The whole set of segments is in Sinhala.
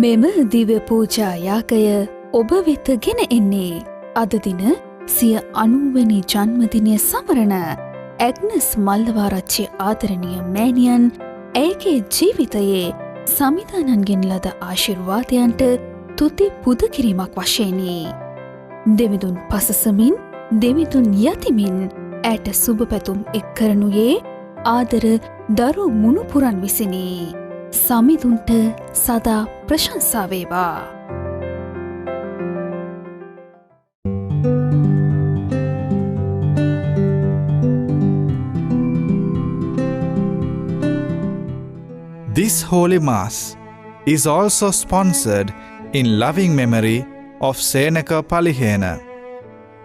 මෙම දිව්‍ය පූජා යාගය ඔබ වෙත ගෙන එන්නේ අද දින සිය 90 වෙනි ජන්මදිනය සමරන ඇග්නස් මල්ලවාරච්චි ආදරණීය මෑණියන් ඇයගේ ජීවිතයේ සමිධානන්ගෙන් ලද ආශිර්වාදයන්ට තුති පුද කිරීමක් වශයෙනි. දෙවිඳුන් පසසමින් දෙවිඳුන් යතිමින් ඇයට සුබ පැතුම් එක් කරනුයේ ආදර දරු මුණුපුරන් විසිනි. සමිඳුන්ට සදා ප්‍රශංසා වේවා. This Holy Mass is also sponsored in loving memory of Senaka Palihena.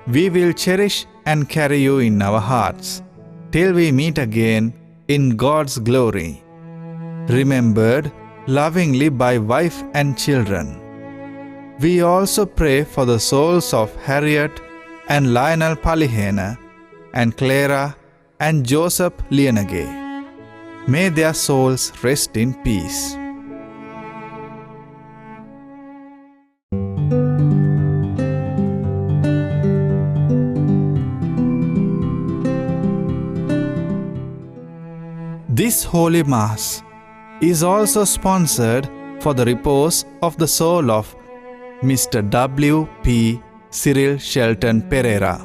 We will cherish and carry you in our hearts till we meet again in God's glory, remembered lovingly by wife and children. We also pray for the souls of Harriet and Lionel Palihena and Clara and Joseph Lienage. May their souls rest in peace. This Holy Mass is also sponsored for the repose of the soul of Mr. W. P. Cyril Shelton Pereira,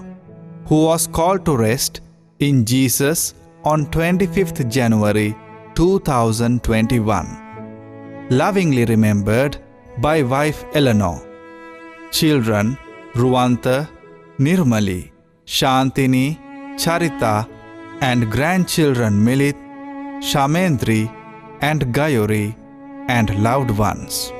who was called to rest in Jesus on 25th January 2021. Lovingly remembered by wife Eleanor, children Ruwanta, Nirmali, Shantini, Charita, and grandchildren Milit, Shamendri, and Gayuri, and loved ones.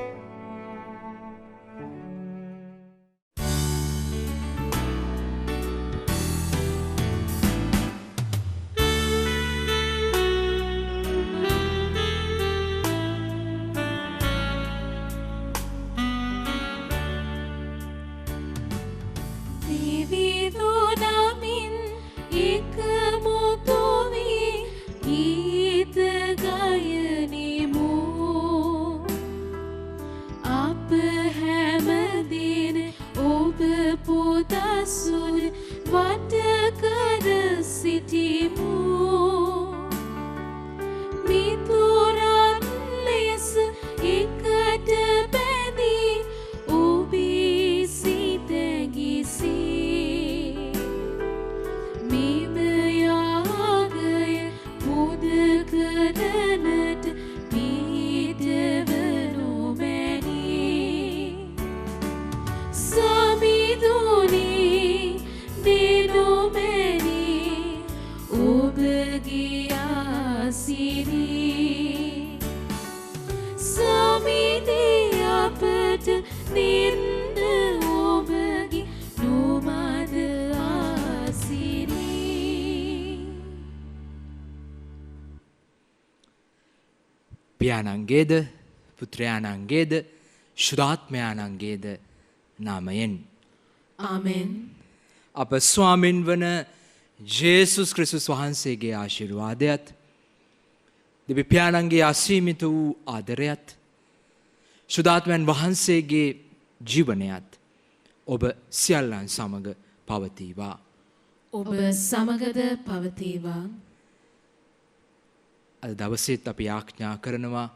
පියාණන්ගේද පුත්‍රයාණන්ගේද ශුද්ධාත්මයාණන්ගේද නාමයෙන් ආමෙන්. අප ස්වාමින් වන ජේසුස් ක්‍රිස්තුස් වහන්සේගේ ආශිර්වාදයත් දෙවි පියාණන්ගේ අසීමිත වූ ආදරයත් ශුද්ධාත්මයන් වහන්සේගේ ජීවනයත් ඔබ සියල්ලන් සමග පවතිවා. ඔබ සමගද පවතිවා. අද දවසේත් අපි ආඥා කරනවා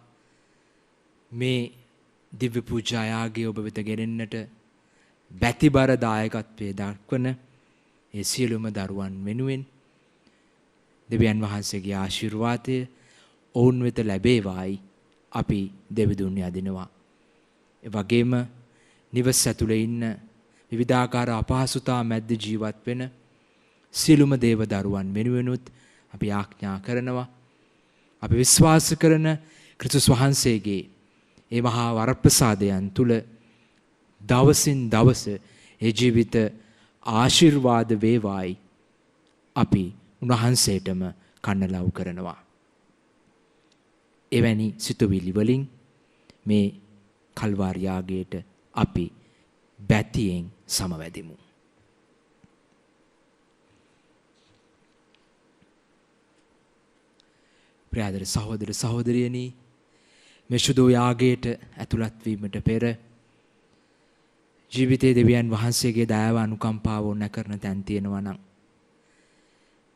මේ දිව්‍ය පූජා යාගය ඔබ වෙත ගෙනෙන්නට බැතිබර දායකත්වයේ දක්වන ඒ සියලුම දරුවන් වෙනුවෙන් දෙවියන් වහන්සේගේ ආශිර්වාදය ඔවුන් වෙත ලැබේවායි අපි දෙවිඳුන් යදිනවා. ඒ වගේම නිවස ඇතුලේ ඉන්න විවිධාකාර අපහසුතා මැද්ද ජීවත් වෙන සියලුම දේව දරුවන් වෙනුවෙනුත් අපි ආඥා කරනවා. අපි විශ්වාස කරන ක්‍රිස්තුස් වහන්සේගේ ඒ මහා වරප්‍රසාදයන් තුල දවසින් දවස ඒ ජීවිත ආශිර්වාද වේවායි අපි උන්වහන්සේටම කන්නලව් කරනවා. එවැනි සිතුවිලි වලින් මේ කල්වාරි යාගයට අපි බැතියෙන් සමවැදෙමු. ප්‍රියාදර සහෝදර සහෝදරියනි, මේ සුදු යාගයට ඇතුළත් වීමට පෙර ජීවිතයේ දෙවියන් වහන්සේගේ දයාව අනුකම්පාව ඕන කරන තැන් තියෙනවා නම්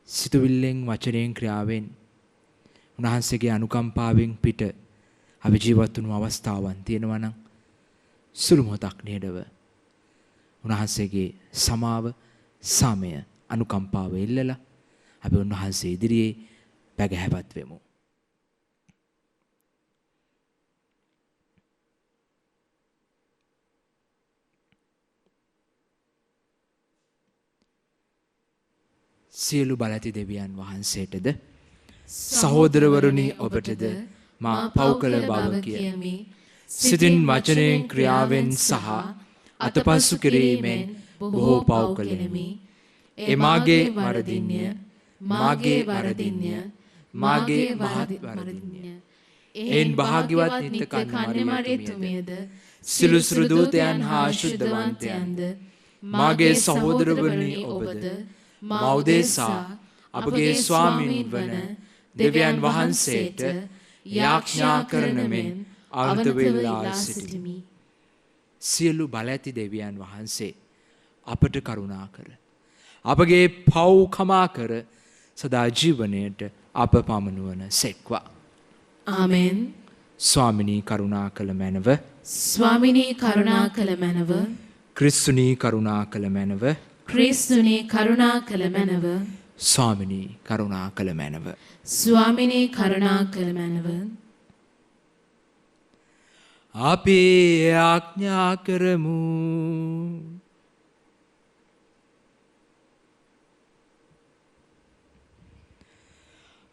සිතුවිල්ලෙන් වචනයෙන් ක්‍රියාවෙන් උන්වහන්සේගේ අනුකම්පාවෙන් පිට අපි ජීවත් වුණු අවස්ථාවන් තියෙනවා නම් සුළු මොහොතක් නේදව උන්වහන්සේගේ සමාව සාමය අනුකම්පාව ඉල්ලලා අපි උන්වහන්සේ ඉදිරියේ පැගහැපත් වෙමු. සියලු බලති දෙවියන් වහන්සේටද සහෝදරවරුනි ඔබටද මා පව් කළ බව කියමි. සිතින් වචනයෙන් ක්‍රියාවෙන් සහ අතපසු කිරීමෙන් බොහෝ පව් කළෙමි. ඒ මාගේ වරදින්ය, මාගේ වරදින්ය, මාගේ මහත් වරදින්ය. එයින් භාග්‍යවත් නිත්‍ය කන්‍ය මරියතුමියද සිළු සුරු දූතයන් හා ශුද්ධවන්තයන්ද මාගේ සහෝදරවරුනි ඔබද මෞදේසා අපගේ ස්වාමීන් වන දෙවියන් වහන්සේට යාඥා කරන මෙන් අවත වෙලා සිටිමි. සියලු බලඇති දෙවියන් වහන්සේ අපට කරුණා කර අපගේ පව් කමා කර සදා ජීවනයට අප පමනුවන සෙක්වා. ආමෙන්. ස්වාමිනී කරුණා කළ මැනව, ස්වාමිනී කරුණා කළ මැනව, ක්‍රිස්තුනී කරුණා කළ මැනව, ක්‍රිස්තුනී කරුණා කළ මැනව, ස්වාමිනී කරුණා කළ මැනව. ස්වාමිනී කරුණා කළ මැනව. අපි ආඥා කරමු.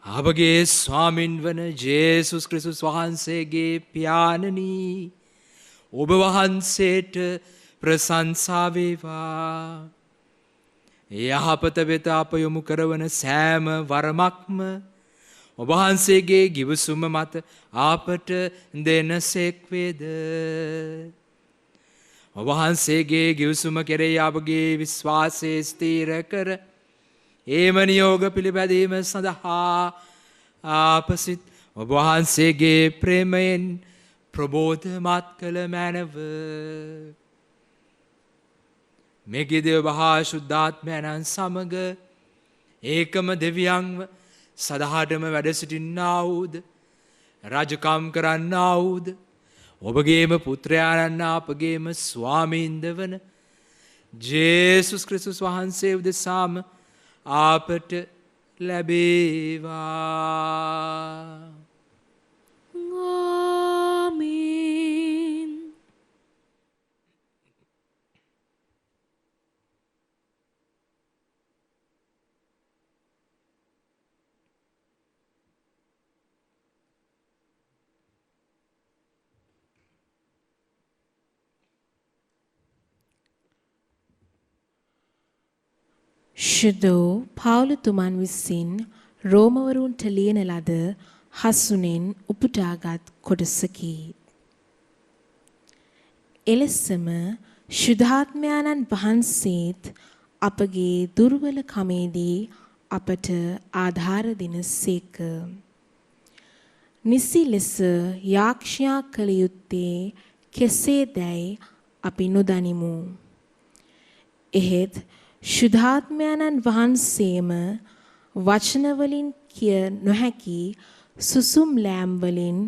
අපගේ ස්වාමින් වන ජේසුස් ක්‍රිස්තුස් වහන්සේගේ පියාණනි, ඔබ වහන්සේට ප්‍රශංසා වේවා. යහපත වෙත අප යොමු කරවන සෑම වරමක්ම ඔබ වහන්සේගේ ගිවිසුම මත අපට දෙනසෙක් වේද. ඔබ වහන්සේගේ ගිවිසුම කෙරෙහි අපගේ විශ්වාසය ස්ථීර කර ඒම නියෝග පිළිපැදීම සඳහා අප සිත ඔබ වහන්සේගේ ප්‍රේමයෙන් ප්‍රබෝධමත් කළ මැනව. මෙගිදේ වහා ශුද්ධාත්මයන්න් සමග ඒකම දෙවියන්ව සදහටම වැඩ සිටින්නා වූද, රජකම් කරන්නා වූද, ඔබගේම පුත්‍රයාණන් අපගේම ස්වාමීන්ද වන ජේසුස් ක්‍රිස්තුස් වහන්සේ උදෙසාම අපට ලැබේවා. ආමේන්. ශුද්ධෝ පවුලතුමන් විසින් රෝමවරුන්ට ලියන ලද හසුනෙන් උපුටාගත් කොටසකි. එලෙසම ශුද්ධාත්මයන්න් වහන්සේත් අපගේ දුර්වල කමේදී අපට ආධාර දෙනසේක. නිසි ලෙස යාඥා කළ යුත්තේ කෙසේදැයි අපි නොදනිමු. එහෙත් ශුද්ධාත්මයන්න් වහන්සේම වචනවලින් කිය නොහැකි සුසුම් ලෑම් වලින්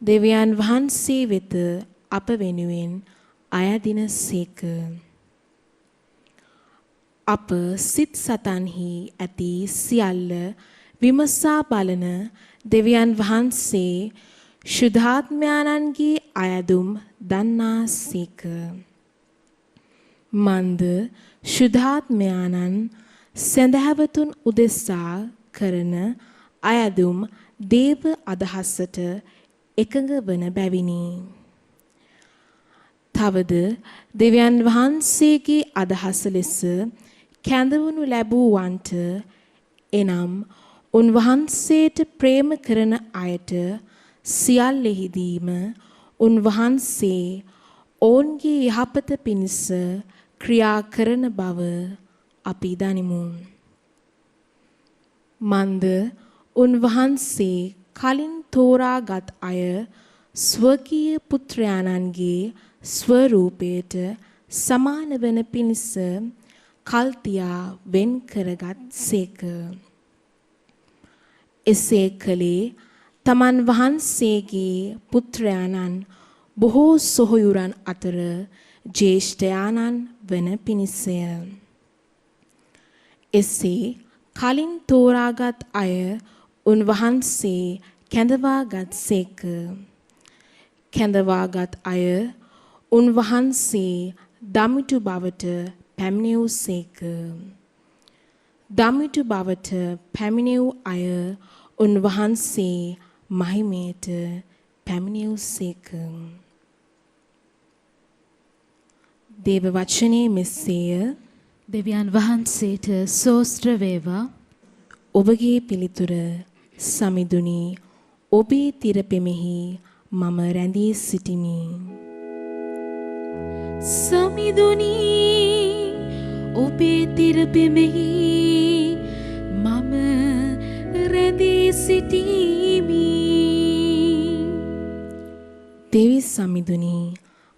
දෙවියන් වහන්සේ වෙත අප වෙනුවෙන් අයදිනසේක. අප සිත් සතන්හි ඇති සියල්ල විමසා බලන දෙවියන් වහන්සේ ශුද්ධාත්මයන්ගේ අයදුම් දන්නාසේක. මන්ද ශුද්ධාත්මයන්න් සැදැහැවතුන් උදෙසා කරන අයදුම් දේව අදහසට එකඟ වන බැවිනි. තවද දෙවියන් වහන්සේගේ අදහස ලෙස කැඳවනු ලැබුවන්ට, එනම් උන්වහන්සේට ප්‍රේම කරන අයට සියල්ලෙහිදීම උන්වහන්සේ ඔවුන්ගේ යහපත පිණිස ක්‍රියා කරන බව අපි දනිමු. මන්ද උන්වහන්සේ කලින් තෝරාගත් අය ස්වකීය පුත්‍රයාණන්ගේ ස්වරූපයට සමාන වන පිණිස කල්තියා වෙන් කරගත් සේක. එසේ කළේ තමන් වහන්සේගේ පුත්‍රයාණන් බොහෝ සොහොයුරන් අතර ජේෂ්ඨයාණන් වන පිණිසය. එසේ කලින් තෝරාගත් අය උන්වහන්සේ කැඳවාගත් සේක. කැඳවාගත් අය උන්වහන්සේ දමිටු බවට පැමිණෙව් සේක. දමිටු බවට පැමිණෙව් අය උන්වහන්සේ මහිමයට පැමිණෙව් සේක. දේව වචනේ මෙසේය. දෙවියන් වහන්සේට සෝස්ත්‍ර වේවා. ඔබගේ පිළිතුර සමිඳුනි, ඔබේ තිරපෙමෙහි මම රැඳී සිටිමි. සමිඳුනි, ඔබේ තිරපෙමෙහි මම රැඳී සිටිමි. දෙවි සමිඳුනි,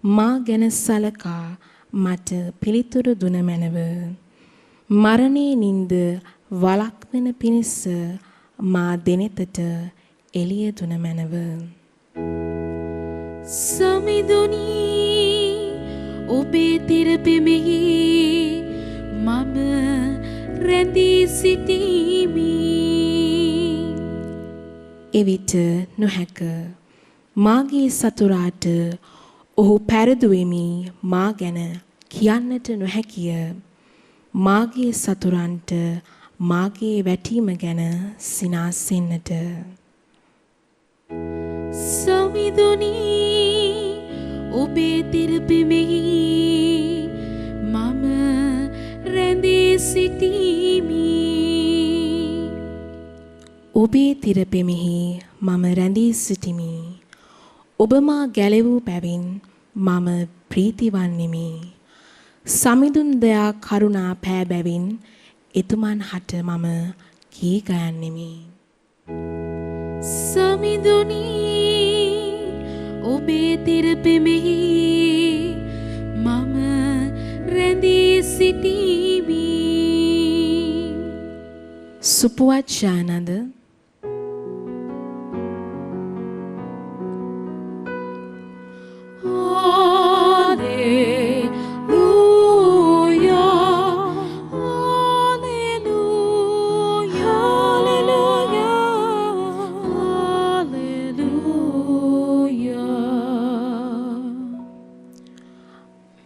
මා ගැන සලකා මට පිළිතුරු දුන මැනව. මරණේ නින්ද වළක්වන පිණිස මා දෙනෙතට එළිය දුන මැනව. සමිඳුනි, ඔබේ තිරපෙමෙහි මම රැඳී සිටිමි. එවිට නොහැක. මාගේ සතුරාට ඔහු පැරදුවෙමි මා ගැන කියන්නට නොහැකිය. මාගේ සතුරන්ට මාගේ වැටීම ගැන සිනාසෙන්නට. සමිඳුනි, ඔබේ තිරපෙමෙහි මම රැඳී සිටිමි. ඔබේ තිරපෙමෙහි මම රැඳී සිටිමි. ඔබ මා ගැලවූ බැවින් මම ප්‍රීතිවන්නෙමි. සමිඳුන් දයා කරුණා පෑ බැවින් එතුමන් හට මම කී ගයන්නෙමි. සමිඳුනි, ඔබේ තිරපෙමෙහි මම රැඳී සිටිමි. සුපුවත් ඥානද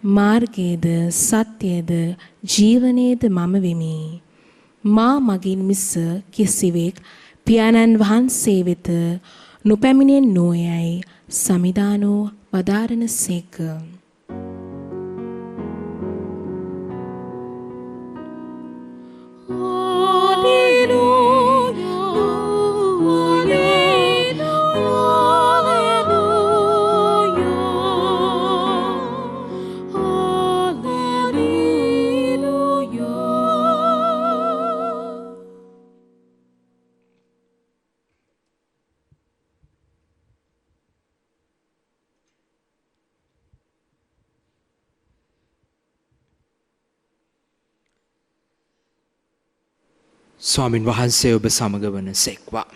මාර්ගයේද සත්‍යයේද ජීවනයේද මම වෙමි. මා මගින් මිස කිසිවෙක් පියාණන් වහන්සේ වෙත නොපැමිණෙන් නොයයි සමිදානෝ වදාරන සේක. ස්වාමින් වහන්සේ ඔබ සමග වන සේක්වා.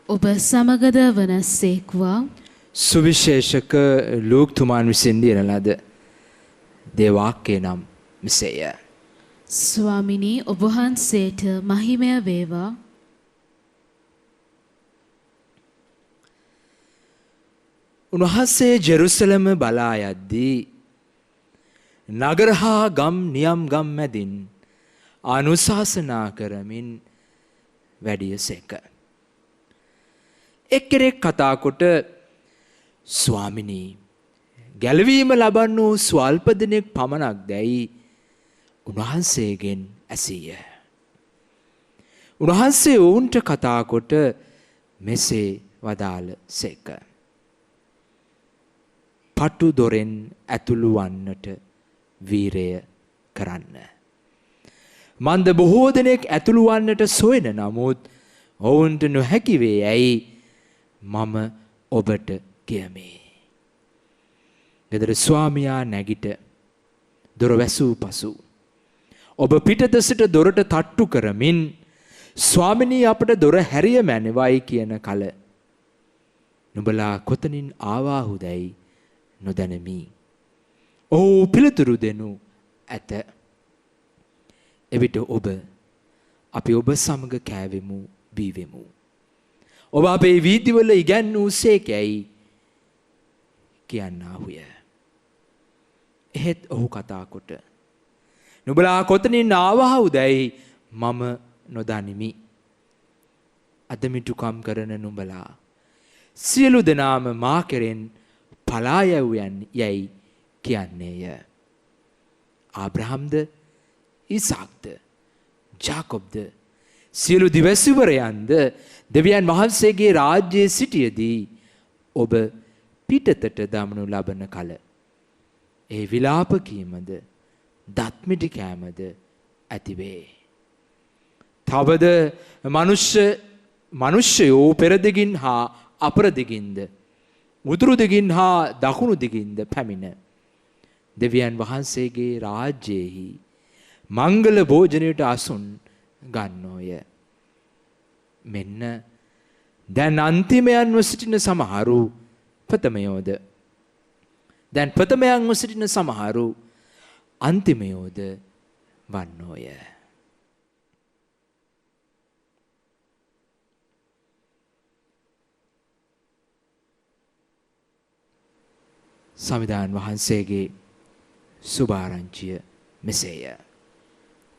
ඔබ සමගද වන සේක්වා. සුවිශේෂක ලූක්තුමාන් විසින් දින ලද දේවාක්කේ නම් මෙසේය. ස්වාමිනී, ඔබ වහන්සේට මහිමය වේවා. උන්වහන්සේ ජෙරුසලම බලා යද්දී නගර හා ගම් නියම් ගම් මැදින් අනුශාසනා කරමින් වැඩියසේක. එක්කෙනෙක් කතා කොට, ස්වාමිනී, ගැලවීම ලබන්නෝ ස්වල්ප දෙනෙක් පමණක් දැයි උන්වහන්සේගෙන් ඇසීය. උන්වහන්සේ ඔවුන්ට කතා කොට මෙසේ වදාළ සේක. පටු දොරෙන් ඇතුළු වන්නට වීරය කරන්න. මන්ද බොහෝ දෙනෙක් ඇතුළු වන්නට සොයන නමුත් ඔවුන්ට නොහැකි වේ යැයි මම ඔබට කියමි. ගෙදර ස්වාමියා නැගිට දොර වැසූ පසු ඔබ පිටත සිට දොරට තට්ටු කරමින් ස්වාමිනී අපට දොර හැරිය මැනවයි කියන කල නුඹලා කොතනින් ආවාහුදැයි නොදැනමි. ඔහු පිළිතුරු දෙනු ඇත. එවිට ඔබ අපි ඔබ සමග කෑවෙමු බීවෙමු. ඔබ අපේ වීදිවල ඉගැන්වූ සේකැයි කියන්නාහුය. එහෙත් ඔහු කතා කොට නුඹලා කොතනින් ආවාහුදැයි මම නොදනිමි. අදමිටුකම් කරන නුඹලා සියලු දෙනාම මා කෙරෙන් පලා යවුයන් යැයි කියන්නේය. ආබ්‍රහම්ද ඊසාක්ද ජාකොබ්ද සියලු දිවැසිවරයන්ද දෙවියන් වහන්සේගේ රාජ්‍යයේ සිටියදී ඔබ පිටතට දමනු ලබන කල ඒ විලාප කීමද දත්මිටි කෑමද ඇතිවේ. තවද මනුෂ්‍යයෝ පෙරදිගින් හා අපරදිගින්ද උතුරු දිගින් හා දකුණු දිගින්ද පැමිණ දෙවියන් වහන්සේගේ රාජ්‍යයෙහි මංගල භෝජනයට අසුන් ගන්නෝය. මෙන්න දැන් අන්තිමයන්ව සිටින සමහරු ප්‍රථමයෝද දැන් ප්‍රථමයන්ව සිටින සමහරු අන්තිමයෝද වන්නෝය. සමිදාන් වහන්සේගේ සුභාරංචිය මෙසේය.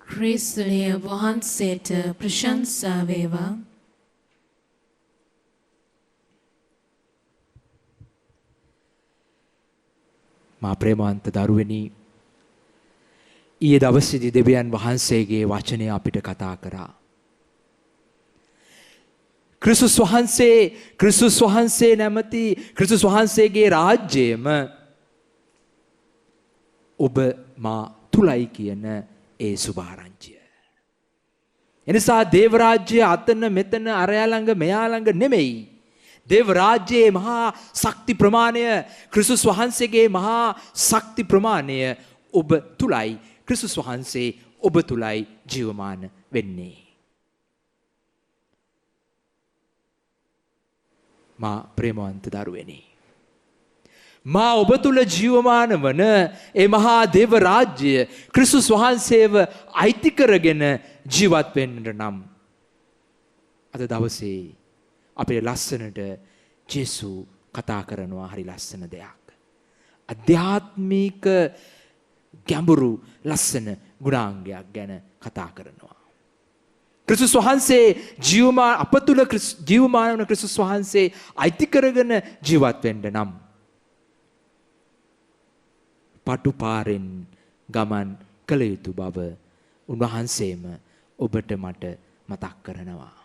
ක්‍රිස්තුය වහන්සේට ප්‍රශංසා වේවා. මා ප්‍රේමවන්ත දරුවනි, ඊයේ දවසේදී දෙවියන් වහන්සේගේ වචනය අපිට කතා කරා. ක්‍රිස්තුස් වහන්සේ නැමැති ක්‍රිස්තුස් වහන්සේගේ රාජ්‍යයම ඔබ මා තුලයි කියන ඒ සුභාරංචිය. එනිසා දේව රාජ්‍යය අතන මෙතන අරයා ළඟ මෙයා ළඟ නෙමෙයි. දේව රාජ්‍යයේ මහා ශක්ති ප්‍රමාණය, ක්‍රිස්තුස් වහන්සේගේ මහා ශක්ති ප්‍රමාණය ඔබ තුලයි. ක්‍රිස්තුස් වහන්සේ ඔබ තුලයි ජීවමාන වෙන්නේ. මා ප්‍රේමවන්ත දරුවනි, මා ඔබ තුල ජීවමාන වන ඒ මහා දේව රාජ්‍ය ක්‍රිස්තුස් වහන්සේව අයිති කරගෙන ජීවත් වෙන්න නම් අද දවසේ අපේ ලස්සනට ජේසු කතා කරනවා හරි ලස්සන දෙයක්. අධ්‍යාත්මික ගැඹුරු ලස්සන ගුණාංගයක් ගැන කතා කරනවා. ක්‍රිස්තුස් වහන්සේ අප තුල ජීවමාන වන ක්‍රිස්තුස් වහන්සේ අයිති කරගෙන ජීවත් වෙන්න නම් පටු පාරෙන් ගමන් කළ යුතු බව උන්වහන්සේම ඔබට මට මතක් කරනවා.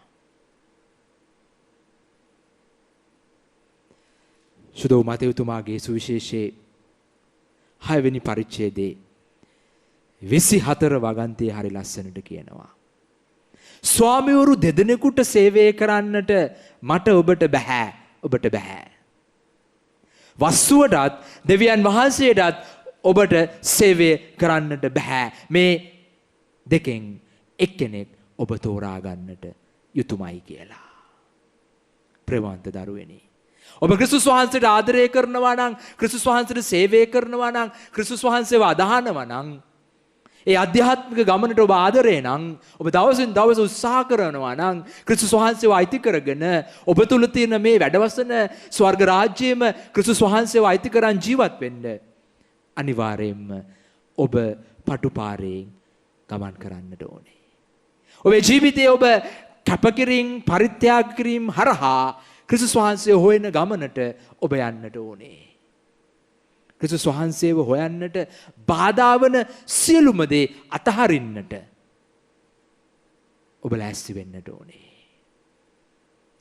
සුදෝ මතයතුමාගේ සුවිශේෂයේ 6 වෙනි පරිච්ඡේදයේ 24 වගන්තිය හරි ලස්සනට කියනවා. ස්වාමිවරු දෙදෙනෙකුට සේවය කරන්නට මට ඔබට බෑ. වස්තුවටත් දෙවියන් වහන්සේටත් ඔබට සේවය කරන්නට බෑ. මේ දෙකෙන් එක්කෙනෙක් ඔබ තෝරා ගන්නට යුතුයමයි කියලා. ප්‍රේමවන්ත දරුවනි, ඔබ ක්‍රිස්තුස් වහන්සේට ආදරය කරනවා නම්, ක්‍රිස්තුස් වහන්සේට සේවය කරනවා නම්, ක්‍රිස්තුස් වහන්සේව අදහනවා නම්, ඒ අධ්‍යාත්මික ගමනට ඔබ ආදරේ නම්, ඔබ දවසින් දවස උත්සාහ කරනවා නම් ක්‍රිස්තුස් වහන්සේව අයිති කරගෙන ඔබ තුල තියෙන මේ වැඩවසන ස්වර්ග රාජ්‍යයේම ක්‍රිස්තුස් වහන්සේව අයිති කරන් ජීවත් වෙන්න අනිවාර්යයෙන්ම ඔබ පටුපාරේ ගමන් කරන්නට ඕනේ. ඔබේ ජීවිතයේ ඔබ කැපකිරීම, පරිත්‍යාග කිරීම හරහා ක්‍රිස්තුස් වහන්සේ හොයන ගමනට ඔබ යන්නට ඕනේ. ක්‍රිස්තුස් වහන්සේව හොයන්නට බාධා වන සියලුම දේ අතහරින්නට ඔබ ලෑස්ති වෙන්නට ඕනේ.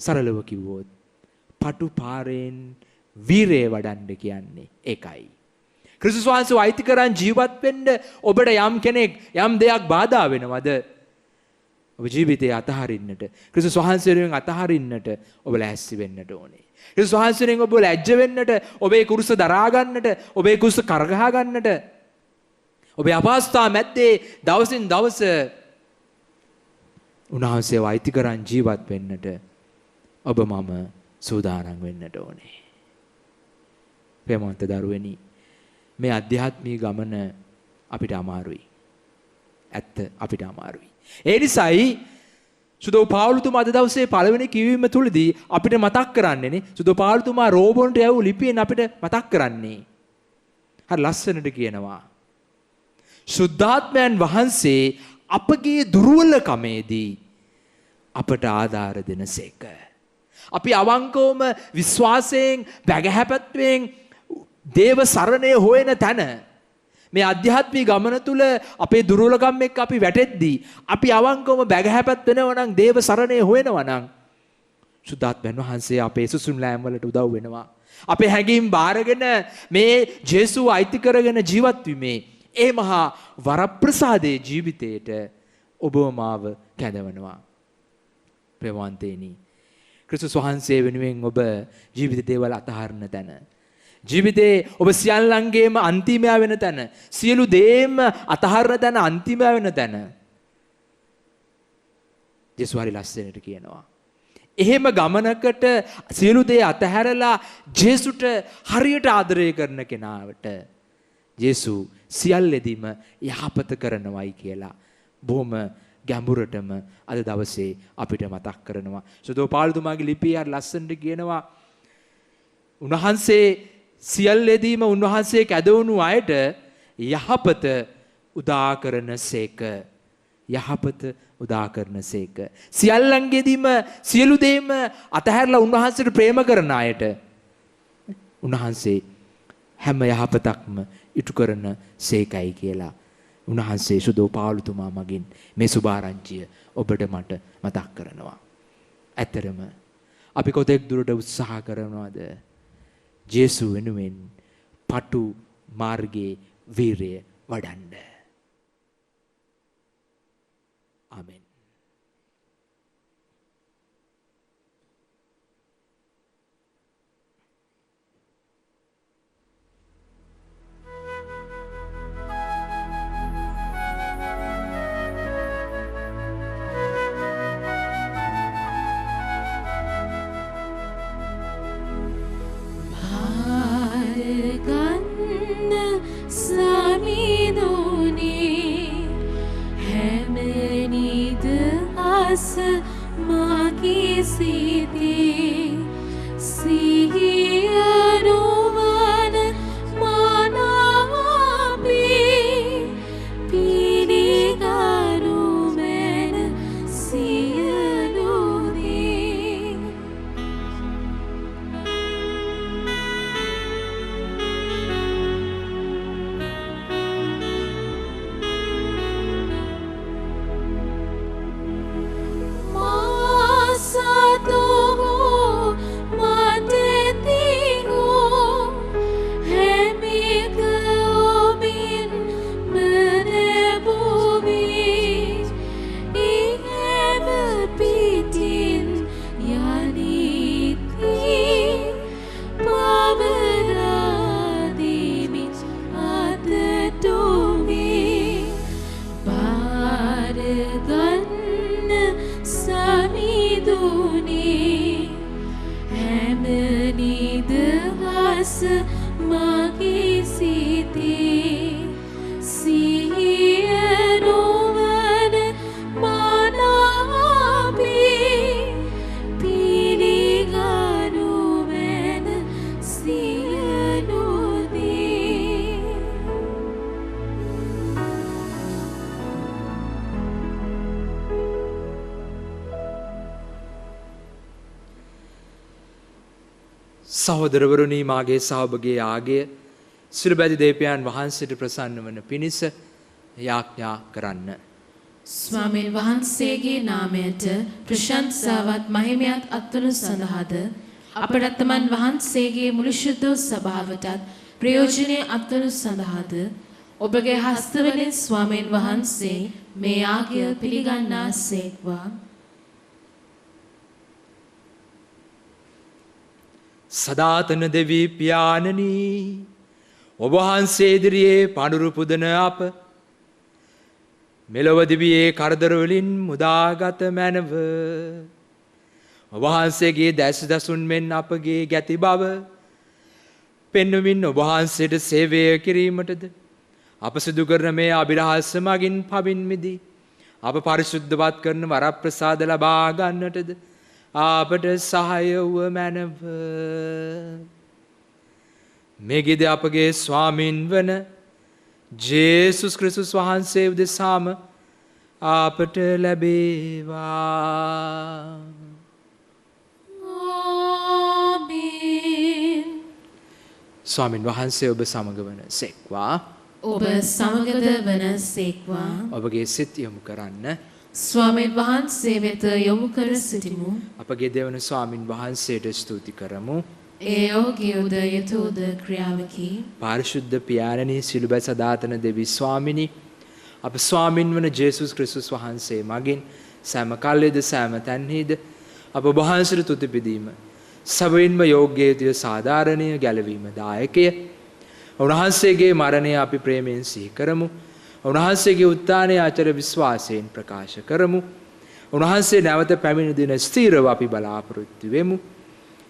සරලව කිව්වොත් පටු පාරෙන් වීරය වඩන්න කියන්නේ ඒකයි. ක්‍රිස්තුස් වහන්සේව අයිති කරන් ජීවත් වෙන්න ඔබට යම් කෙනෙක් යම් දෙයක් බාධා වෙනවද? ඔබ ජීවිතය අතහරින්නට, ක්‍රිස්තුස් වහන්සේ වෙනුවෙන් අතහරින්නට ඔබ ලෑස්ති වෙන්නට ඕනේ. ක්‍රිස්තුස් වහන්සේ වෙනුවෙන් ඔබ ලැජ්ජ වෙන්නට, ඔබේ කුරුස දරා ගන්නට, ඔබේ කුරුස කරගහ ගන්නට, ඔබේ අපහසුතාව මැද්දේ දවසින් දවස උන්වහන්සේව අයිති කරන් ජීවත් වෙන්නට ඔබ මම සූදානම් වෙන්නට ඕනේ. ප්‍රේමවන්ත දරුවනි, මේ අධ්‍යාත්මික ගමන අපිට අමාරුයි. ඇත්ත අපිට අමාරුයි. ඒ නිසායි සුදෝ පාවුලුතුමා අද දවසේ පළවෙනි කියවීම තුලදී අපිට මතක් කරන්නේනේ, සුදෝ පාවුලුතුමා රෝමන්ට යවු ලිපියෙන් අපිට මතක් කරන්නේ. හරි ලස්සනට කියනවා. සුද්ධාත්මයන් වහන්සේ අපගේ දුර්වලකමේදී අපට ආධාර දෙනසේක. අපි අවංකවම විශ්වාසයෙන් බැගහැපත්වෙන් දේව සරණය හොයන තැන, මේ අධ්‍යාත්මික ගමන තුල අපේ දුර්වලකම් එක්ක අපි වැටෙද්දී අපි අවංකවම බැගහැපත් වෙනවා නම්, දේව සරණය හොයනවා නම්, සුද්ධාත්මයන් වහන්සේ අපේ සුසුම් ලෑම් වලට උදව් වෙනවා. අපේ හැඟීම් බාරගෙන මේ ජේසුව අයිති කරගෙන ජීවත් වීමේ ඒ මහා වරප්‍රසාදයේ ජීවිතයට ඔබව මාව කැඳවනවා. ප්‍රේමවන්තේනි, ක්‍රිස්තුස් වහන්සේ වෙනුවෙන් ඔබ ජීවිත දේවල් අතහරින තැන, ජීවිතේ ඔබ සියල්ලංගේම අන්තිමයා වෙන තැන, සියලු දේම අතහරින තැන, අන්තිමයා වෙන තැන ජේසුස් හරි ලස්සනට කියනවා. එහෙම ගමනකට සියලු දේ අතහැරලා ජේසුට හරියට ආදරය කරන කෙනාට ජේසු සියල්ලෙදීම යහපත කරනවයි කියලා බොහොම ගැඹුරටම අද දවසේ අපිට මතක් කරනවා. සුදෝ පාවුලුතුමාගේ ලිපිය හරි ලස්සනට කියනවා, උන්වහන්සේ සියල්ලෙදීම උන්වහන්සේ කැදවුණු අයට යහපත උදා කරනසේක. යහපත උදා කරනසේක. සියල්ලංගෙදීම සියලු දේම අතහැරලා උන්වහන්සේට ප්‍රේම කරන අයට උන්වහන්සේ හැම යහපතක්ම ඉටු කරන සේකයි කියලා උන්වහන්සේ සුදෝ පාවුලුතුමා මගින් මේ සුභාරංචිය ඔබට මට මතක් කරනවා. ඇත්තරම අපි කොතෙක් දුරට උත්සාහ කරනවද ජේසු වෙනුවෙන් පටු මාර්ගයේ වීරය වඩන්න. ආමෙන්. සහෝදරවරුනි, මාගේ සහභාගී ආගය සිළුබැදි දේවයන් වහන්සේට ප්‍රසන්න වන පිණිස යාඥා කරන්න. ස්වාමීන් වහන්සේගේ නාමයට ප්‍රශංසාවත් මහිමයත් අත්වනු සඳහාද අපට තමන් වහන්සේගේ මුළු ශුද්ධ ස්වභාවටත් ප්‍රයෝජනීය අත්වනු සඳහාද ඔබගේ හස්තවලින් ස්වාමීන් වහන්සේ මේ ආගය පිළිගන්නාසේක්වා. සදාතන දෙවී පියාණනි ඔබ වහන්සේ ඉදිරියේ පඳුරු පුදන අප මෙලොව දිවියේ කරදර වලින් මුදාගත මැනව. ඔබ වහන්සේගේ දැස් දසුන් මෙන් අපගේ ගැති බව පෙන්වමින් ඔබ වහන්සේට සේවය කිරීමටද අප සිදු කරන මේ අභිරහස මගින් පවින් මිදී අප පරිශුද්ධවත් කරන වරප්‍රසාද ලබා ගන්නටද අපට සහාය වූ මැනව. මෙගිද අපගේ ස්වාමින් වන ජේසුස් ක්‍රිස්තුස් වහන්සේ උදෙසාම අපට ලැබේවා. ආමේන්. ස්වාමින් වහන්සේ ඔබ සමග වන සෙක්වා. ඔබ සමගද වන සේක්වා. ඔබගේ සිත් යොමු කරන්න. ස්වාමීන් වහන්සේ වෙත යොමු කර සිටිමු. අපගේ දෙවන ස්වාමින් වහන්සේට ස්තුති කරමු. ඒ යෝග්‍යෝද යතෝද ක්‍රියාවකි. පාරිශුද්ධ පියාණනි සිළුබ සදාතන දෙවි ස්වාමිනි අප ස්වාමින් වන ජේසුස් ක්‍රිස්තුස් වහන්සේ මගින් සෑම කල්ලිද සෑම තැන්හිද අප වහන්සේට තුති පිදීම සබවින්ම යෝග්‍යය සාධාරණීය ගැලවීම දායකය. උන්වහන්සේගේ මරණය අපි ප්‍රේමයෙන් සිහි කරමු. උන්වහන්සේගේ උත්ථානය ආචර විශ්වාසයෙන් ප්‍රකාශ කරමු. උන්වහන්සේ නැවත පැමිණි දින ස්ථීරව අපි බලාපොරොත්තු වෙමු.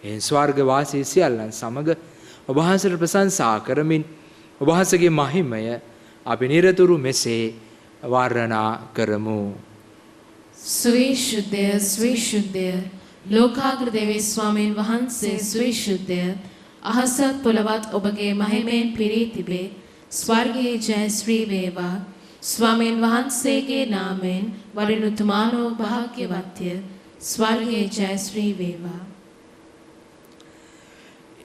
එන් ස්වර්ග වාසී සියල්ලන් සමග ඔබ වහන්සේට ප්‍රශංසා කරමින් ඔබ වහන්සේගේ මහිමය අපි නිරතුරු මෙසේ වර්ණනා කරමු. ස්විශුද්ධය ස්විශුද්ධය ලෝකාග්‍ර දෙවි ස්වාමීන් වහන්සේ ස්විශුද්ධය අහසත් පොළවත් ඔබගේ මහිමයෙන් පිරී තිබේ. ස්වර්ගයේ ජය ශ්‍රී වේවා. ස්වාමීන් වහන්සේගේ නාමයෙන් වරිණුතුමානෝ භාග්‍යවත්ය. ස්වර්ගයේ ජය ශ්‍රී වේවා.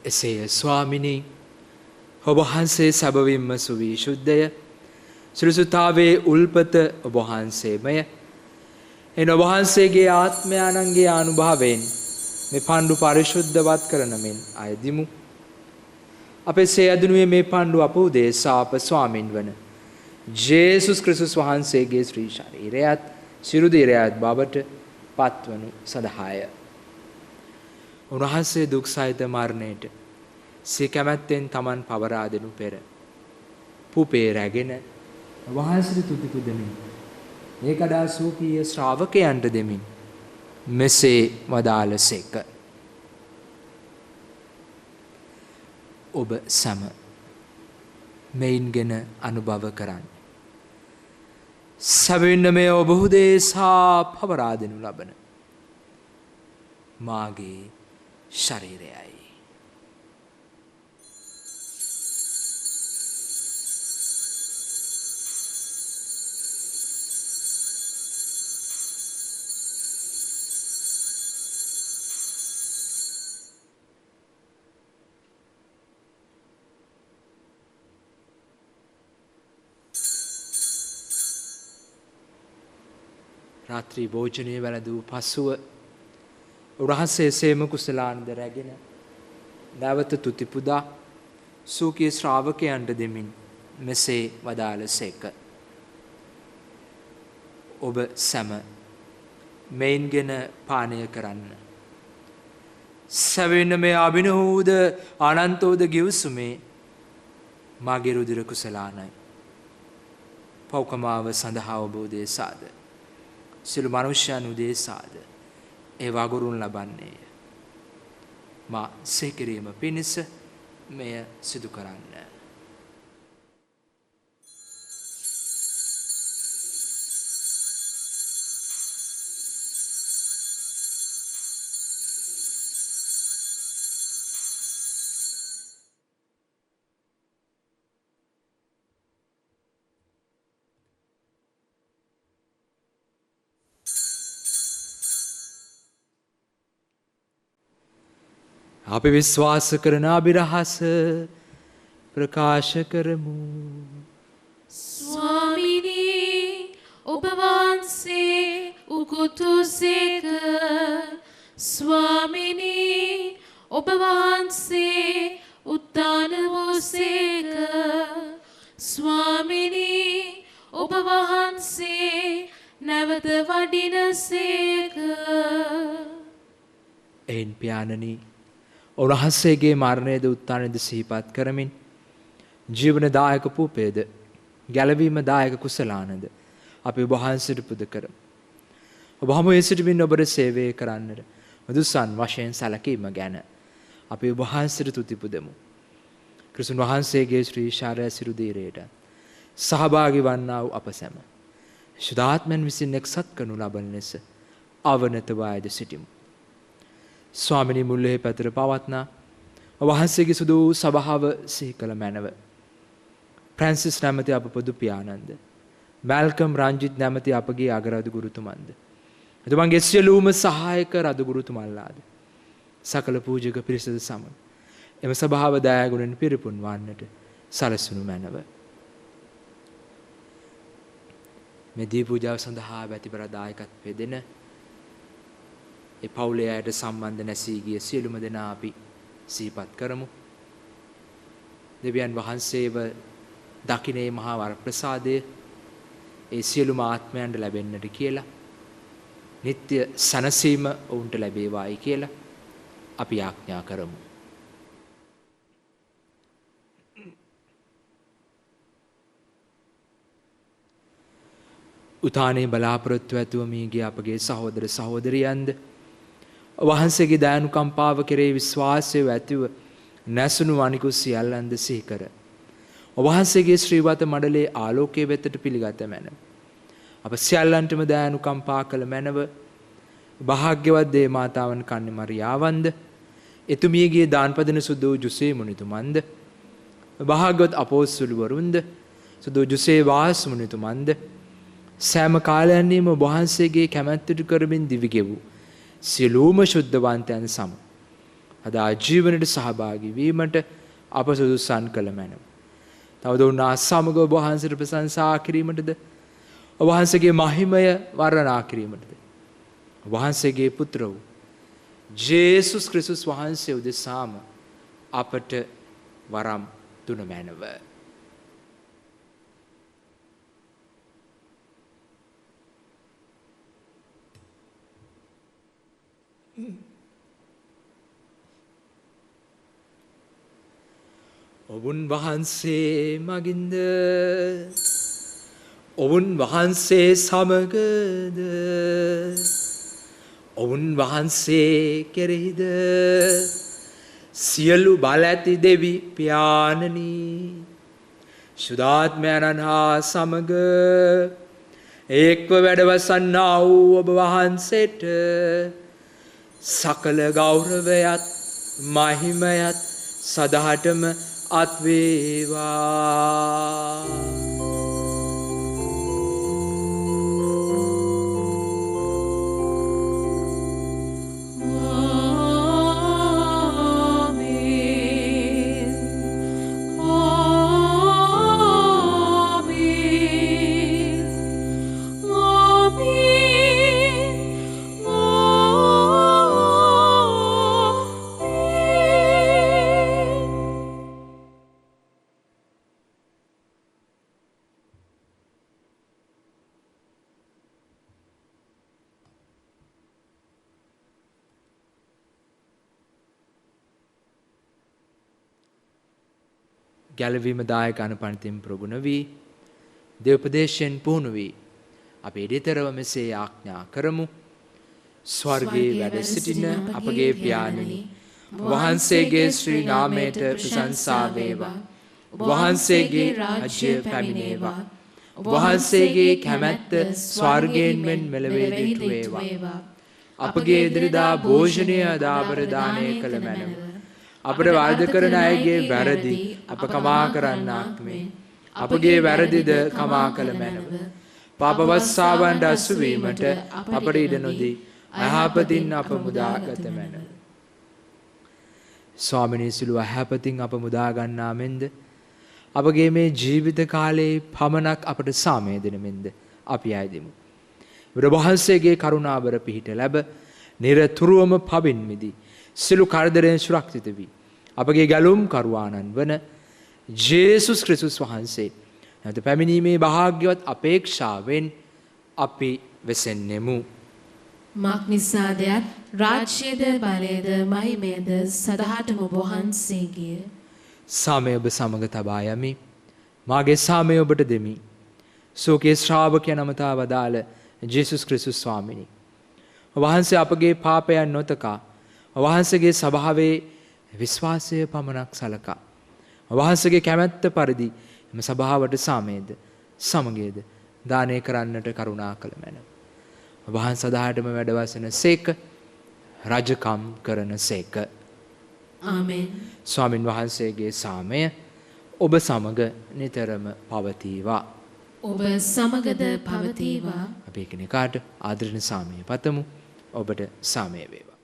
එසේය ස්වාමිනී ඔබ වහන්සේ සැබවින්ම සුවිශුද්ධය. ශ්‍රීසුතාවේ උල්පත ඔබ වහන්සේමය. එන ඔබ වහන්සේගේ ආත්මයාණන්ගේ අනුභවයෙන් මේ පණ්ඩු පරිශුද්ධවත් කරන මෙන් අයදිමු. අපේ සේයදුනුවේ මේ පණ්ඩු අප උදෙසා අප ස්වාමින් වන ජේසුස් ක්‍රිස්තුස් වහන්සේගේ ශ්‍රී ශරීරයත් සිරු දිරයත් බවට පත්වනු සඳහාය. උන්වහන්සේ දුක් සහිත මරණයට සිය කැමැත්තෙන් තමන් පවරා දෙනු පෙර පුපේ රැගෙන වහන්සේට තුති පුදමින් ඒකඩා සූපීය ශ්‍රාවකයන්ට දෙමින් මෙසේ වදාළසේක. ඔබ සම මෙයින්ගෙන අනුභව කරන්න. සැබවින්ම මේ ඔබ උදෙසා පවරා දෙනු ලබන මාගේ ශරීරයයි. රාත්‍රී භෝජනය වැළඳූ පසුව උන්වහන්සේ සේම කුසලානද රැගෙන නැවත තුති පුදා සූකී ශ්‍රාවකයන්ට දෙමින් මෙසේ වදාළසේක. ඔබ සැම මෙයින්ගෙන පානය කරන්න. සැවෙන්න මේ අභිනවූද අනන්තෝද ගිවිසුමේ මාගේ රුධිර කුසලානයි. පෞකමාව සඳහා ඔබ උදෙසාද සියලු මනුෂ්‍යයන් උදෙසාද ඒ වගුරුන් ලබන්නේය. මා සේකිරීම පිණිස මෙය සිදු කරන්න. අපි විශ්වාස කරන අභිරහස ප්‍රකාශ කරමු. ස්වාමිනී ඔබ වහන්සේ උකුතුසේක. ස්වාමිනී ඔබ වහන්සේ උත්තාන වූසේක. ස්වාමිනී සේක. එයින් පියාණනි උන්වහන්සේගේ මරණයද උත්ථානයද සිහිපත් කරමින් ජීවනදායක පූපේද ගැලවීමදායක කුසලානද අපි ඔබ වහන්සේට පුද කරමු. ඔබ හමුවේ සිටමින් ඔබට සේවය කරන්නට මදුසන් වශයෙන් සැලකීම ගැන අපි ඔබ වහන්සේට තුති පුදමු. ක්‍රිස්තුන් වහන්සේගේ ශ්‍රී ශාරය සිරුදීරයට සහභාගී වන්නා වූ අප සැම ශුද්ධාත්මයන් විසින් එක්සත් කරනු ලබන ලෙස අවනත වායද සිටිමු. ස්වාමිනී මුල්ලෙහි පැතර පවත්නා වහන්සේගේ සුදු සභාව සිහි කළ මැනව ප්‍රැන්සිස් නැමැති අප පොදු පියාණන්ද මැල්කම් රංජිත් නැමැති අපගේ අගරදු ගුරුතුමන්ද එතුමන්ගේ සියලුම සහායක රදු ගුරුතුමන්ලාද සකල පූජක පිරිසද සමග එම සභාව දයාගුණෙන් පිරිපුන් වන්නට සලසනු මැනව. මේ දී පූජාව සඳහා වැතිබර දායකත්වය දෙන ඒ පවුලේ අයට සම්බන්ධ නැසී ගිය සියලුම දෙනා අපි සිහිපත් කරමු. දෙවියන් වහන්සේව දකිනේ මහා වරප්‍රසාදය ඒ සියලුම ආත්මයන්ට ලැබෙන්නට කියලා නිත්‍ය සැනසීම ඔවුන්ට ලැබේවායි කියලා අපි ආඥා කරමු. උතානේ බලාපොරොත්තු ඇතුව මියගිය අපගේ සහෝදර සහෝදරියන්ද වහන්සේගේ දයානුකම්පාව කෙරෙහි විශ්වාසය ඇතිව නැසුණු අනිකුත් සියල්ලන්ද සිහි කර වහන්සේගේ ශ්‍රීවත මඩලේ ආලෝකයේ වෙතට පිළිගත මැනව. අප සියල්ලන්ටම දයානුකම්පා කළ මැනව භාග්‍යවත් දේ මාතාවන් කන්නේ මරියාවන්ද එතුමියගේ දාන්පදින සුදු ජුසේ මුනිතුමන්ද භාග්‍යවත් අපෝස්තලවරුන්ද සුදු ජුසේ වාස් මුනිතුමන්ද සෑම කාලයන්හිම වහන්සේගේ කැමැත්තට කරමින් දිවි ගෙවූ සියලුම ශුද්ධවන්තයන් සම අද ආජීවනයට සහභාගී වීමට අප සුදුසන් කළ මැනව. තවද උන්වහන්සේ සමග ඔබ වහන්සේට ප්‍රශංසා කිරීමටද ඔබ වහන්සේගේ මහිමය වර්ණනා කිරීමටද ඔබ වහන්සේගේ පුත්‍ර වූ ජේසුස් ක්‍රිස්තුස් වහන්සේ උදෙසාම අපට වරම් දුන මැනව. ඔවුන් වහන්සේ මගින්ද ඔවුන් වහන්සේ සමගද ඔවුන් වහන්සේ කෙරෙහිද සියලු බල ඇති දෙවි පියාණනි ශුද්ධාත්මයන්න් හා සමග ඒක්ව වැඩවසන්නා වූ ඔබ වහන්සේට සකල ගෞරවයත් මහිමයත් සදාටම අත්වේවා. ගැලවීම දායක අනුපන්තිම් ප්‍රගුණ වී දේවපදේශයෙන් පුහුණු වී අපි ඉදිතරව මෙසේ ආඥා කරමු. ස්වර්ගයේ වැඩ සිටින අපගේ පියාණනි වහන්සේගේ ශ්‍රී නාමයට ප්‍රශංසා වේවා. වහන්සේගේ රාජ්‍ය පැමිණේවා. වහන්සේගේ කැමැත්ත ස්වර්ගයෙන් මෙන් මෙලොවේ දිටු වේවා. අපගේ එදිරිදා භෝජනය දාබර දානය කළ මැනව. අපට වරද කරන අයගේ වැරදි අප කමා කරන්නාක් මේ අපගේ වැරදිද කමා කළ මැනව. පාපවස්සාවන්ට අසුවීමට අපට ඉඩ නොදී අයහපතින් අප මුදාගත මැනව. ස්වාමිනී සිළු අයහපතින් අප මුදාගන්නා මෙන්ද අපගේ මේ ජීවිත කාලයේ පමණක් අපට සාමය දෙන මෙන්ද අපි අයදිමු. වහන්සේගේ කරුණාවර පිහිට ලැබ නිරතුරුවම පවින් මිදී සිළු කරදරයෙන් සුරක්ෂිත වී අපගේ ගැලුම් කරුවාණන් වන ජේසුස් ක්‍රිස්තුස් වහන්සේ නැවත පැමිණීමේ භාග්‍යවත් අපේක්ෂාවෙන් අපි වෙසෙන්නෙමු. මක්නිසාදයක් රාජ්‍යද බලයද මහිමයද සදහටම ඔබ වහන්සේගේ. සාමය ඔබ සමග තබා යමි. මාගේ සාමය ඔබට දෙමි. සෝකේ ශ්‍රාවකය නමතා වදාළ ජේසුස් ක්‍රිස්තුස් ස්වාමිනි. වහන්සේ අපගේ පාපයන් නොතකා වහන්සේගේ ස්වභාවයේ විශ්වාසය පමණක් සලකා වහන්සේගේ කැමැත්ත පරිදි එම සභාවට සාමයේද සමගයේද දානය කරන්නට කරුණා කළ මැනව. වහන්සේ සදාටම වැඩ වසන සේක රජකම් කරන සේක. ආමෙන්. ස්වාමින් වහන්සේගේ සාමය ඔබ සමග නිතරම පවතිවා. ඔබ සමගද පවතිවා. අපි එකිනෙකාට ආදරණ සාමය පතමු. ඔබට සාමය වේවා.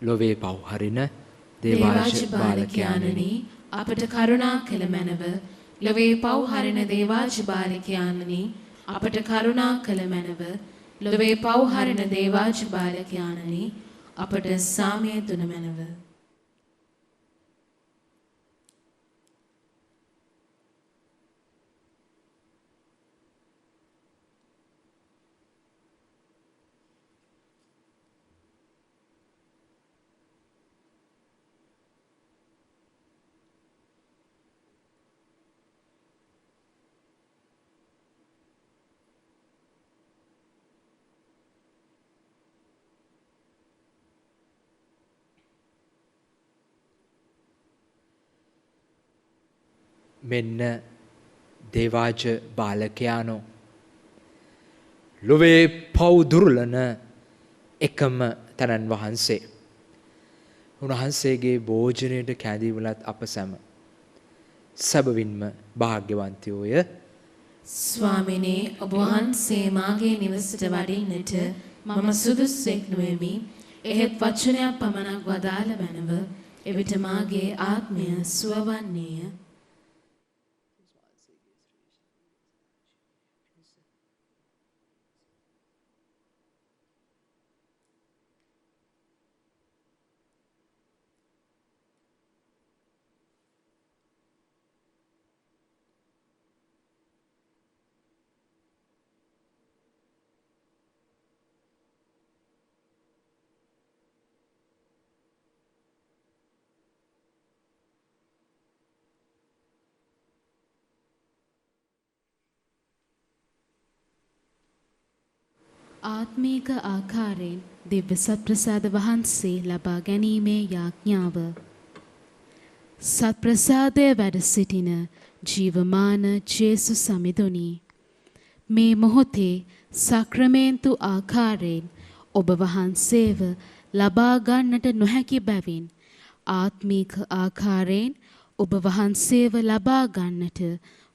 ලොවේ පව් හරින දේවාජ බාලකයාණනි අපට කරුණා කළ මැනව. ලොවේ පව් හරින දේවාජ බාලකයාණනි අපට කරුණා කළ මැනව. ලොවේ පව් හරින දේවාජ බාලකයාණනි අපට සාමය තුන මැනව. මෙන්න දේවාජ බාලකයානෝ ලොවේ පව් දුර්ලන එකම තනන් වහන්සේ. උන්වහන්සේගේ භෝජනයට කැඳීවලත් අප සැම සැබවින්ම භාග්‍යවන්තයෝය. ස්වාමිනේ ඔබ වහන්සේ මාගේ නිවසට වඩින්නට මම සුදුස්සෙක් නොවෙමි. එහෙත් වචනයක් පමණක් වදාළ මැනව. එවිට මාගේ ආත්මය සුවවන්නේය. ආත්මීක ආකාරයෙන් දිව්‍ය සත්ප්‍රසාද වහන්සේ ලබා ගැනීමේ යාඥාව. සත්ප්‍රසාදය වැඩ සිටින ජීවමාන ජේසු සමිඳුනි. මේ මොහොතේ සක්‍රමේන්තු ආකාරයෙන් ඔබ වහන්සේව ලබා ගන්නට නොහැකි බැවින් ආත්මීක ආකාරයෙන් ඔබ වහන්සේව ලබා ගන්නට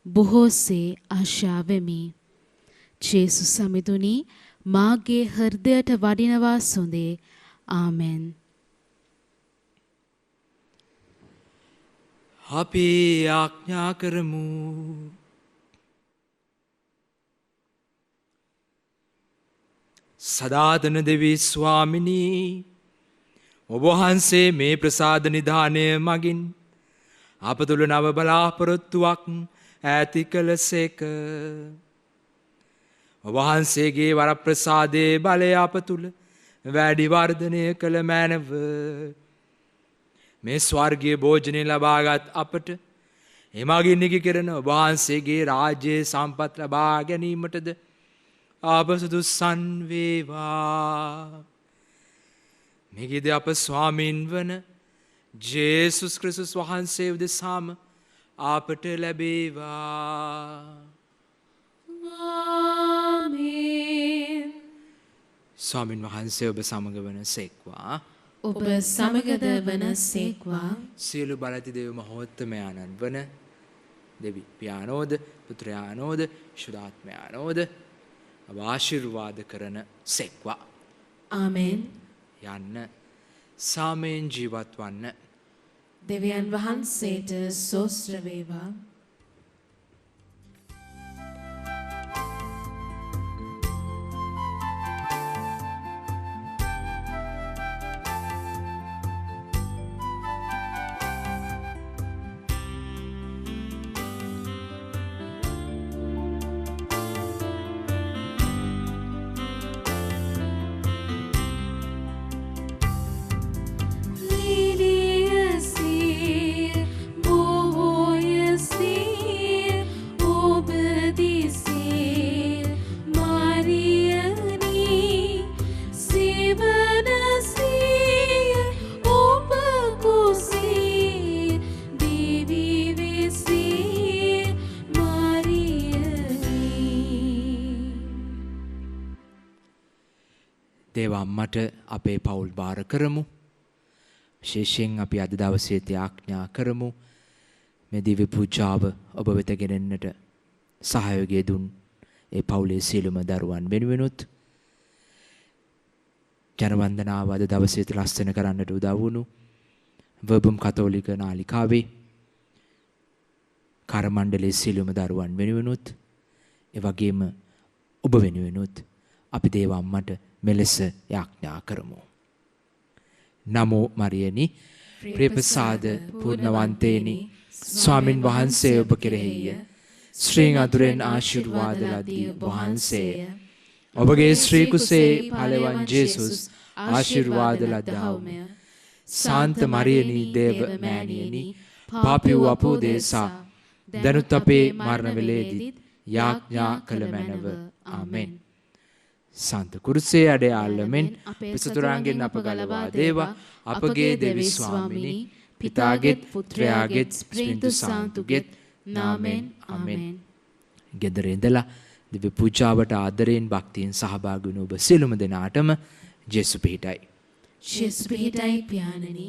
බොහෝසේ ආශාවෙමි. ජේසු සමිඳුනි මාගේ හෘදයට වඩිනවා සොඳේ. ආමෙන්. අපි ආඥා කරමු. සදාතන දෙවී ස්වාමිනී ඔබ වහන්සේ මේ ප්‍රසාද නිධානය මගින් අප තුළ නව බලාපොරොත්තුවක් ඇති කළසේක. වහන්සේගේ වරප්‍රසාදයේ බලය අප තුළ වැඩි වර්ධනය කළ මැනව. මේ ස්වර්ගීය භෝජනය ලබාගත් අපට එමගින් නිගි කරන වහන්සේගේ රාජ්‍යයේ සම්පත් ලබා ගැනීමටද අප සුදුස්සන් වේවා. මෙගිද අප ස්වාමීන් වන ජේසුස් ක්‍රිස්තුස් වහන්සේ උදෙසාම අපට ලැබේවා. ආමේන්. ස්වාමින් වහන්සේ ඔබ සමග වන සේක්වා. ඔබ සමගද වන සේක්වා. සියලු බලති දේව මහෝත්තමයාණන් වන දෙවි පියානෝද පුත්‍රයානෝද ශුද්ධාත්මයානෝද ආශිර්වාද කරන සේක්වා. ආමේන්. යන්න සාමයෙන් ජීවත් වන්න. දෙවියන් වහන්සේට සෝස්ත්‍ර වේවා. අම්මට අපේ පවුල් බාර කරමු. විශේෂයෙන් අපි අද දවසේ ත්‍යාඥා කරමු. මේ දිව්‍ය පූජාව ඔබ වෙත ගෙනෙන්නට සහයෝගය දුන් ඒ පවුලේ සියලුම දරුවන් වෙනුවෙනුත් ජනවන්දනාව අද දවසේ ලස්සන කරන්නට උදව් වුණු වර්බම් කතෝලික නාලිකාවේ කාර්යමණ්ඩලයේ සියලුම දරුවන් වෙනුවෙනුත් ඒ වගේම ඔබ වෙනුවෙනුත් අපි දේව අම්මට මෙලෙස යාඥා කරමු. නමෝ මරියනි ප්‍රේමසාද පූර්ණවන්තේනි ස්වාමින් වහන්සේ ඔබ කෙරෙහිය. ශ්‍රී අතුරෙන් ආශිර්වාද ලදී වහන්සේය. ඔබගේ ශ්‍රී කුසේ පළවන් ජේසුස් ආශිර්වාද ලදහවුමය. සාන්ත මරියනි දේව මෑණියනි පාපී වූ අපෝ දේසා දනුත් අපේ මරණ වේලේදී යාඥා කළ මැනව. ආමෙන්. සාන්ත කුරුසේ අඩයාලෙමින් පිසතුරාගෙන් අප ගලවා දේවා. අපගේ දෙවි ස්වාමිනී පිතාගෙත් පුත්‍රයාගෙත් ස්ප්‍රින්තු සාන්තුගෙත් නාමෙන්. ආමෙන්. ගෙදර ඉඳලා දිව්‍ය පූජාවට ආදරයෙන් භක්තියෙන් සහභාගී වුණ ඔබ සියලුම දෙනාටම ජේසු පිහිටයි. ජේසු පිහිටයි පියාණනි.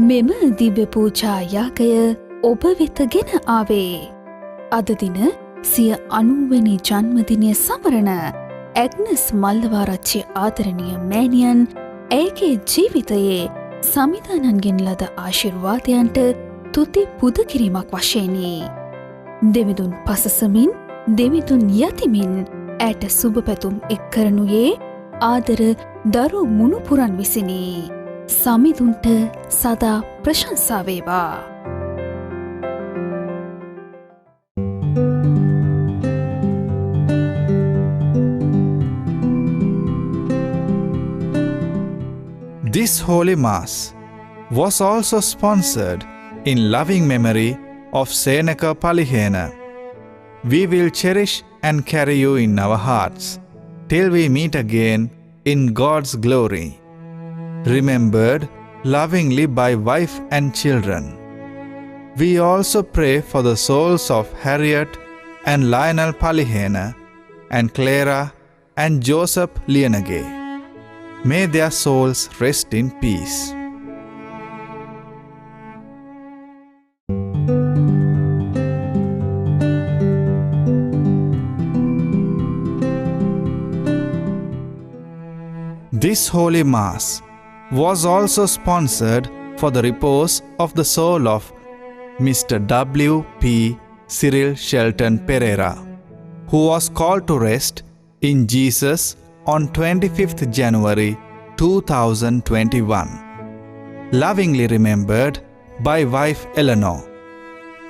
මෙම දිව්‍ය පූජා යාගය ඔබ වෙත ගෙන ආවේ. අද දින සිය 90 වෙනි ජන්මදිනය සමරන ඇග්නස් මල්ලවාරච්චි ආදරණීය මෑණියන් ඇයගේ ජීවිතයේ සමිධානන්ගෙන් ලද ආශිර්වාදයන්ට තුති පුද කිරීමක් වශයෙනි. දෙවිඳුන් පසසමින් දෙවිඳුන් යතිමින් ඇයට සුබ පැතුම් එක් කරනුයේ ආදර දරු මුණුපුරන් විසිනි. සමිඳුන්ට සදා ප්‍රශංසා වේවා. This Holy Mass was also sponsored in loving memory of Senaka Palihena. We will cherish and carry you in our hearts till we meet again in God's glory. Remembered lovingly by wife and children. We also pray for the souls of Harriet and Lionel Palihena and Clara and Joseph Lienage. May their souls rest in peace. This Holy Mass was also sponsored for the repose of the soul of Mr. W. P. Cyril Shelton Pereira, who was called to rest in Jesus on 25th January 2021. Lovingly remembered by wife Eleanor,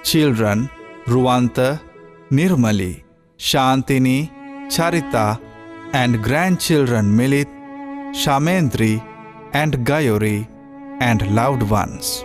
children Ruwanta, Nirmali, Shantini, Charita, and grandchildren Milit, Shamendri, and Gayuri, and loved ones.